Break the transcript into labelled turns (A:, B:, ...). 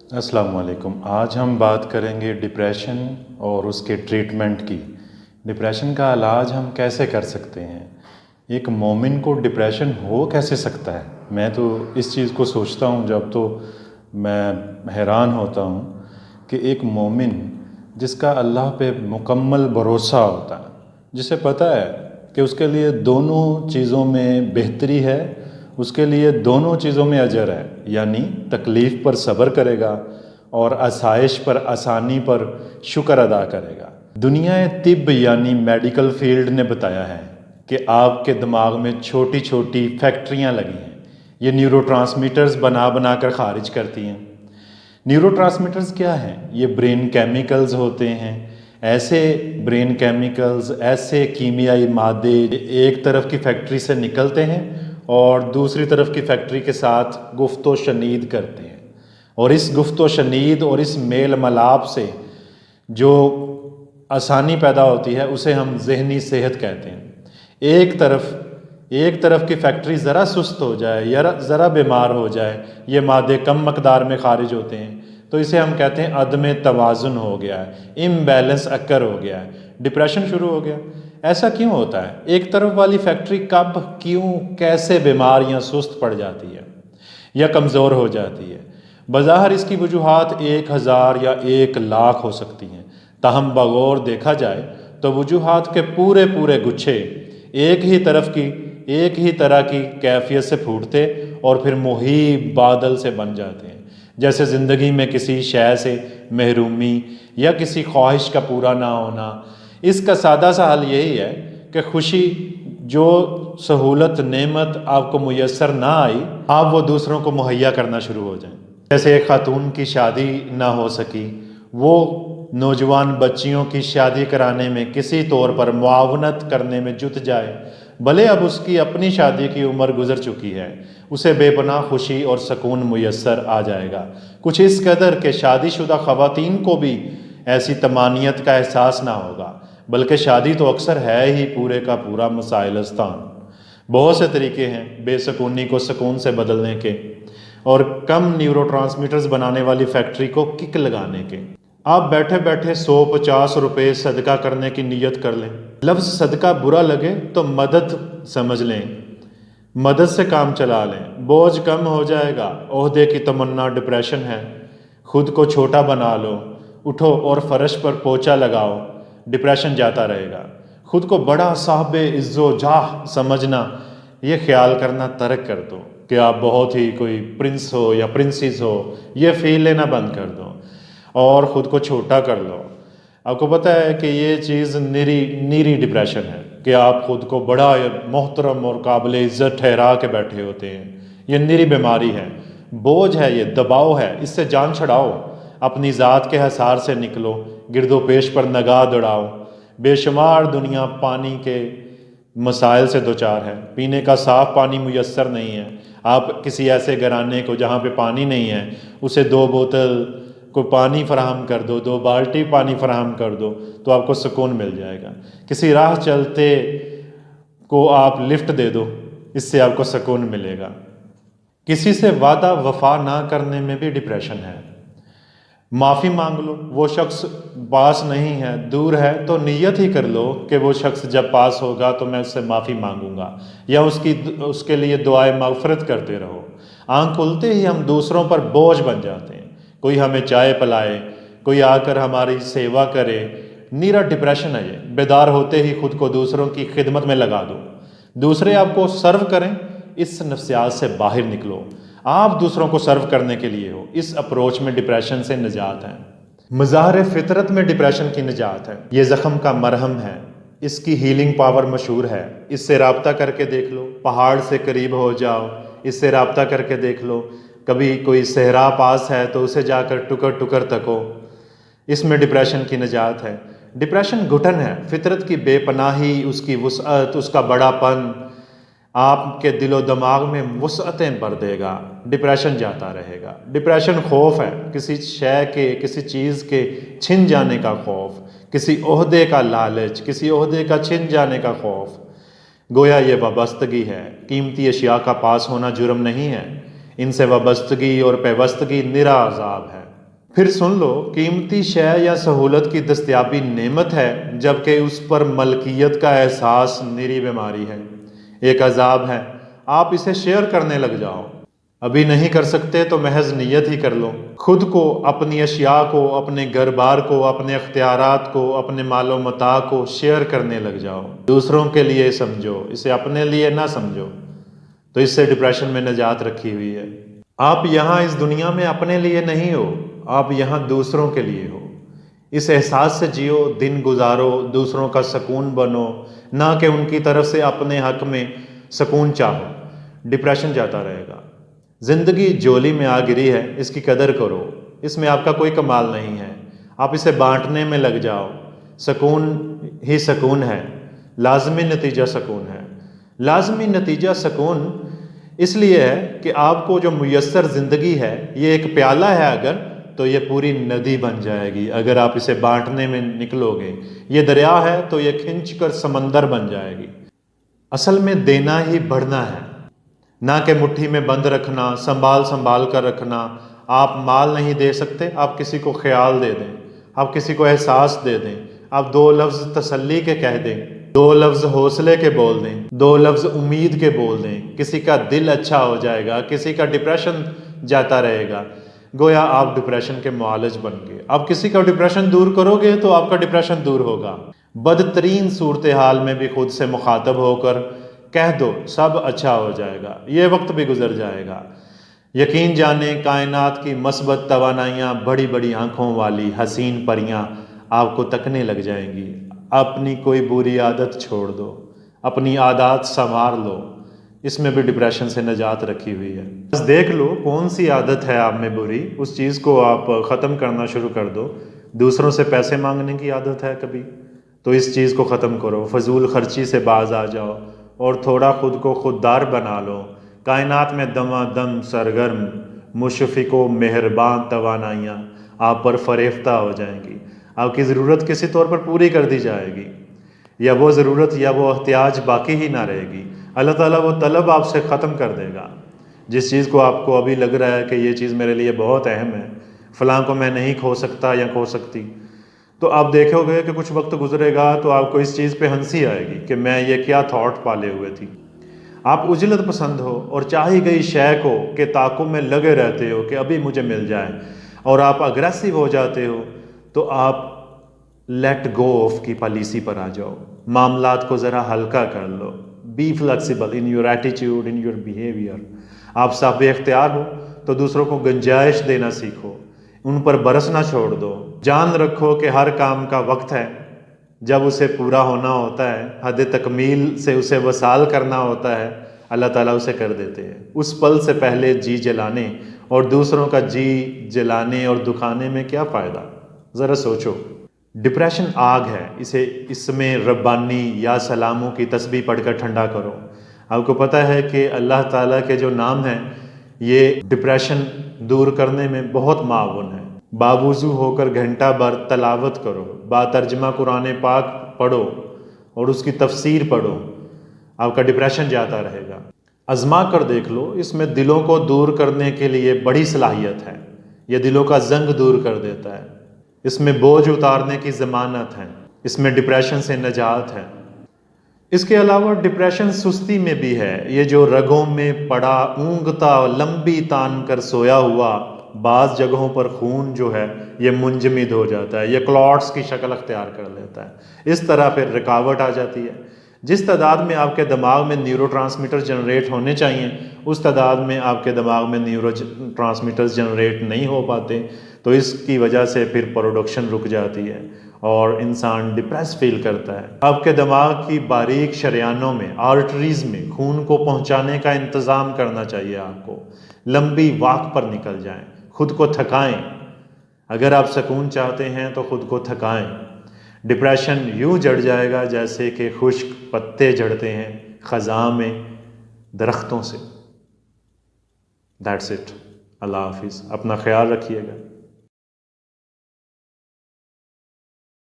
A: अस्सलाम वालेकुम। आज हम बात करेंगे डिप्रेशन और उसके ट्रीटमेंट की। डिप्रेशन का इलाज हम कैसे कर सकते हैं? एक मोमिन को डिप्रेशन हो कैसे सकता है? मैं तो इस चीज़ को सोचता हूँ जब तो मैं हैरान होता हूँ कि एक मोमिन जिसका अल्लाह पे मुकम्मल भरोसा होता है, जिसे पता है कि उसके लिए दोनों चीज़ों में बेहतरी है, उसके लिए दोनों चीज़ों में अजर है, यानी तकलीफ़ पर सब्र करेगा और आसाइश पर आसानी पर शुक्र अदा करेगा। दुनिया तिब यानी मेडिकल फील्ड ने बताया है कि आपके दिमाग में छोटी छोटी फैक्ट्रियाँ लगी हैं, ये न्यूरोट्रांसमीटर्स बना बना कर खारिज करती हैं। न्यूरोट्रांसमीटर्स क्या हैं? ये ब्रेन केमिकल्स होते हैं। ऐसे ब्रेन केमिकल्स, ऐसे कीमियाई मादे एक तरफ की फैक्ट्री से निकलते हैं और दूसरी तरफ की फैक्ट्री के साथ गुफ्तो शनीद करते हैं, और इस गुफ्तो शनीद और इस मेल मलाप से जो आसानी पैदा होती है उसे हम ज़हनी सेहत कहते हैं। एक तरफ की फैक्ट्री ज़रा सुस्त हो जाए या ज़रा बीमार हो जाए, ये मादे कम मकदार में खारिज होते हैं, तो इसे हम कहते हैं अदम तवाज़ुन हो गया है, इम्बैलेंस अक्कर हो गया है, डिप्रेशन शुरू हो गया। ऐसा क्यों होता है? एक तरफ वाली फैक्ट्री कब, क्यों, कैसे बीमार या सुस्त पड़ जाती है या कमज़ोर हो जाती है? बज़ाहिर इसकी वजूहात 1000 या 1,00,000 हो सकती हैं, ताहम बगौर देखा जाए तो वजूहात के पूरे पूरे गुच्छे एक ही तरह की कैफियत से फूटते और फिर मुहीब बादल से बन जाते हैं। जैसे ज़िंदगी में किसी शय से महरूमी या किसी ख्वाहिश का पूरा ना होना। इसका सादा सा हल यही है कि खुशी, जो सहूलत नेमत आपको मुयस्सर ना आई, आप वो दूसरों को मुहैया करना शुरू हो जाएं। जैसे एक खातून की शादी ना हो सकी, वो नौजवान बच्चियों की शादी कराने में किसी तौर पर मुआवनत करने में जुट जाए, भले अब उसकी अपनी शादी की उम्र गुजर चुकी है, उसे बेपनाह खुशी और सुकून मुयस्सर आ जाएगा। कुछ इस कदर कि शादीशुदा ख़वातीन को भी ऐसी तमानियत का एहसास ना होगा, बल्कि शादी तो अक्सर है ही पूरे का पूरा मसाइलस्तान। बहुत से तरीके हैं बेसुकूनी को सुकून से बदलने के और कम न्यूरोट्रांसमीटर्स बनाने वाली फैक्ट्री को किक लगाने के। आप बैठे बैठे 150 रुपये सदका करने की नीयत कर लें। लफ्ज़ सदका बुरा लगे तो मदद समझ लें, मदद से काम चला लें, बोझ कम हो जाएगा। ओहदे की तमन्ना डिप्रेशन है, खुद को छोटा बना लो, उठो और फर्श पर पोछा लगाओ, डिप्रेशन जाता रहेगा। खुद को बड़ा साहब इज़्ज़ो जाह समझना, ये ख्याल करना तर्क कर दो कि आप बहुत ही कोई प्रिंस हो या प्रिंसेस हो, ये फील लेना बंद कर दो और ख़ुद को छोटा कर लो। आपको पता है कि ये चीज़ नीरी डिप्रेशन है कि आप ख़ुद को बड़ा मोहतरम और काबिल इज़्ज़त ठहरा के बैठे होते हैं। ये नीरी बीमारी है, बोझ है, ये दबाव है। इससे जान छड़ाओ, अपनी ज़ात के हिसार से निकलो, गिरदो पेश पर नगाह दौड़ाओ। बेशुमार दुनिया पानी के मसाइल से दोचार है, पीने का साफ़ पानी मुयस्सर नहीं है। आप किसी ऐसे घराने को जहाँ पे पानी नहीं है, उसे 2 बोतल को पानी फराहम कर दो, 2 बाल्टी पानी फराहम कर दो, तो आपको सुकून मिल जाएगा। किसी राह चलते को आप लिफ्ट दे दो, इससे आपको सुकून मिलेगा। किसी से वादा वफा ना करने में भी डिप्रेशन है। माफ़ी मांग लो, वो शख्स पास नहीं है, दूर है, तो नीयत ही कर लो कि वो शख्स जब पास होगा तो मैं उससे माफ़ी मांगूंगा, या उसके लिए दुआए मग़फ़िरत करते रहो। आँख खुलते ही हम दूसरों पर बोझ बन जाते हैं। कोई हमें चाय पिलाए, कोई आकर हमारी सेवा करे, नीरा डिप्रेशन है ये। बेदार होते ही खुद को दूसरों की खिदमत में लगा दो, दूसरे आपको सर्व करें, इस नफ्सियात से बाहर निकलो। आप दूसरों को सर्व करने के लिए हो। इस अप्रोच में डिप्रेशन से निजात है। मज़ाहिर फितरत में डिप्रेशन की निजात है। ये ज़ख्म का मरहम है, इसकी हीलिंग पावर मशहूर है। इससे राब्ता करके देख लो, पहाड़ से करीब हो जाओ, इससे राब्ता करके देख लो। कभी कोई सहरा पास है तो उसे जाकर टुकर टुकर तको, इसमें डिप्रेशन की निजात है। डिप्रेशन घुटन है, फितरत की बेपनाही, उसकी वुसअत, उसका बड़ापन आपके दिलो दिमाग में वुसअतें भर देगा, डिप्रेशन जाता रहेगा। डिप्रेशन खौफ है, किसी शय के, किसी चीज़ के छिन जाने का खौफ, किसी ओहदे का लालच, किसी ओहदे का छिन जाने का खौफ। गोया ये वाबस्तगी है। कीमती अशिया का पास होना जुर्म नहीं है, इनसे वाबस्तगी और पैवस्तगी निरा अज़ाब है। پھر سن لو، قیمتی شے یا سہولت کی دستیابی نعمت ہے، جبکہ اس پر ملکیت کا احساس نری بیماری ہے، ایک عذاب ہے۔ آپ اسے شیئر کرنے لگ جاؤ۔ ابھی نہیں کر سکتے تو محض نیت ہی کر لو۔ خود کو، اپنی اشیاء کو، اپنے گھر بار کو، اپنے اختیارات کو، اپنے مال و متاع کو شیئر کرنے لگ جاؤ۔ دوسروں کے لیے سمجھو، اسے اپنے لیے نہ سمجھو۔ تو اس سے ڈپریشن میں نجات رکھی ہوئی ہے۔ آپ یہاں اس دنیا میں اپنے لیے نہیں ہو، آپ یہاں دوسروں کے لیے ہو۔ اس احساس سے جیو، دن گزارو، دوسروں کا سکون بنو، نہ کہ ان کی طرف سے اپنے حق میں سکون چاہو۔ ڈپریشن جاتا رہے گا۔ زندگی جولی میں آ گری ہے، اس کی قدر کرو۔ اس میں آپ کا کوئی کمال نہیں ہے، آپ اسے بانٹنے میں لگ جاؤ۔ سکون ہی سکون ہے، لازمی نتیجہ سکون ہے۔ لازمی نتیجہ سکون اس لیے ہے کہ آپ کو جو میسر زندگی ہے، یہ ایک پیالہ ہے اگر، تو یہ پوری ندی بن جائے گی اگر آپ اسے بانٹنے میں نکلو گے۔ یہ دریا ہے تو یہ کھنچ کر سمندر بن جائے گی۔ اصل میں دینا ہی بڑھنا ہے، نہ کہ مٹھی میں بند رکھنا، سنبھال کر رکھنا۔ آپ مال نہیں دے سکتے، آپ کسی کو خیال دے دیں، آپ کسی کو احساس دے دیں، آپ 2 لفظ تسلی کے کہہ دیں، 2 لفظ حوصلے کے بول دیں، 2 لفظ امید کے بول دیں، کسی کا دل اچھا ہو جائے گا، کسی کا ڈپریشن جاتا رہے گا۔ گویا آپ ڈپریشن کے معالج بن گئے۔ آپ کسی کا ڈپریشن دور کرو گے تو آپ کا ڈپریشن دور ہوگا۔ بدترین صورتحال میں بھی خود سے مخاطب ہو کر کہہ دو سب اچھا ہو جائے گا، یہ وقت بھی گزر جائے گا۔ یقین جانیں، کائنات کی مثبت توانائیاں، بڑی بڑی آنکھوں والی حسین پریاں آپ کو تکنے لگ جائیں گی۔ اپنی کوئی بری عادت چھوڑ دو، اپنی عادات سنوار لو، اس میں بھی ڈپریشن سے نجات رکھی ہوئی ہے۔ بس دیکھ لو کون سی عادت ہے آپ میں بری، اس چیز کو آپ ختم کرنا شروع کر دو۔ دوسروں سے پیسے مانگنے کی عادت ہے کبھی، تو اس چیز کو ختم کرو، فضول خرچی سے باز آ جاؤ اور تھوڑا خود کو خوددار بنا لو۔ کائنات میں دمہ دم سرگرم، مشفق و مہربان توانائیاں آپ پر فریفتہ ہو جائیں گی۔ آپ کی ضرورت کسی طور پر پوری کر دی جائے گی، یا وہ ضرورت یا وہ احتیاج باقی ہی نہ رہے گی۔ اللہ تعالیٰ وہ طلب آپ سے ختم کر دے گا، جس چیز کو آپ کو ابھی لگ رہا ہے کہ یہ چیز میرے لیے بہت اہم ہے، فلاں کو میں نہیں کھو سکتا یا کھو سکتی، تو آپ دیکھو گے کہ کچھ وقت گزرے گا تو آپ کو اس چیز پہ ہنسی آئے گی کہ میں یہ کیا تھاٹ پالے ہوئے تھی۔ آپ عجلت پسند ہو اور چاہی گئی شے کو کہ تعاقب میں لگے رہتے ہو کہ ابھی مجھے مل جائے، اور آپ اگریسو ہو جاتے ہو، تو آپ لیٹ گو آف کی پالیسی پر آ جاؤ۔ معاملات کو ذرا ہلکا کر لو۔ Be flexible in your attitude, in your behaviour. آپ صاحب اختیار ہو تو دوسروں کو گنجائش دینا سیکھو، ان پر برسنا چھوڑ دو۔ جان رکھو کہ ہر کام کا وقت ہے، جب اسے پورا ہونا ہوتا ہے، حد تکمیل سے اسے وصال کرنا ہوتا ہے، اللہ تعالیٰ اسے کر دیتے ہیں۔ اس پل سے پہلے جی جلانے اور دوسروں کا جی جلانے اور دکھانے میں کیا فائدہ؟ ذرا سوچو۔ ڈپریشن آگ ہے، اس میں ربانی یا سلاموں کی تسبیح پڑھ کر ٹھنڈا کرو۔ آپ کو پتہ ہے کہ اللہ تعالیٰ کے جو نام ہیں یہ ڈپریشن دور کرنے میں بہت معاون ہے۔ باوضو ہو کر گھنٹہ بھر تلاوت کرو، با ترجمہ قرآن پاک پڑھو اور اس کی تفسیر پڑھو، آپ کا ڈپریشن جاتا رہے گا۔ آزما کر دیکھ لو، اس میں دلوں کو دور کرنے کے لیے بڑی صلاحیت ہے۔ یہ دلوں کا زنگ دور کر دیتا ہے، اس میں بوجھ اتارنے کی ضمانت ہے، اس میں ڈپریشن سے نجات ہے۔ اس کے علاوہ ڈپریشن سستی میں بھی ہے، یہ جو رگوں میں پڑا اونگتا لمبی تان کر سویا ہوا، بعض جگہوں پر خون جو ہے یہ منجمد ہو جاتا ہے، یہ کلاٹس کی شکل اختیار کر لیتا ہے۔ اس طرح پھر رکاوٹ آ جاتی ہے۔ جس تعداد میں آپ کے دماغ میں نیورو ٹرانسمیٹر جنریٹ ہونے چاہیے، اس تعداد میں آپ کے دماغ میں نیورو ٹرانسمیٹرز جنریٹ نہیں ہو پاتے، تو اس کی وجہ سے پھر پروڈکشن رک جاتی ہے اور انسان ڈپریس فیل کرتا ہے۔ آپ کے دماغ کی باریک شریانوں میں، آرٹریز میں خون کو پہنچانے کا انتظام کرنا چاہیے آپ کو۔ لمبی واک پر نکل جائیں، خود کو تھکائیں۔ اگر آپ سکون چاہتے ہیں تو خود کو تھکائیں۔ ڈپریشن یوں جڑ جائے گا جیسے کہ خشک پتے جڑتے ہیں خزاں میں درختوں سے۔ That's it. اللہ حافظ۔ اپنا خیال رکھیے گا۔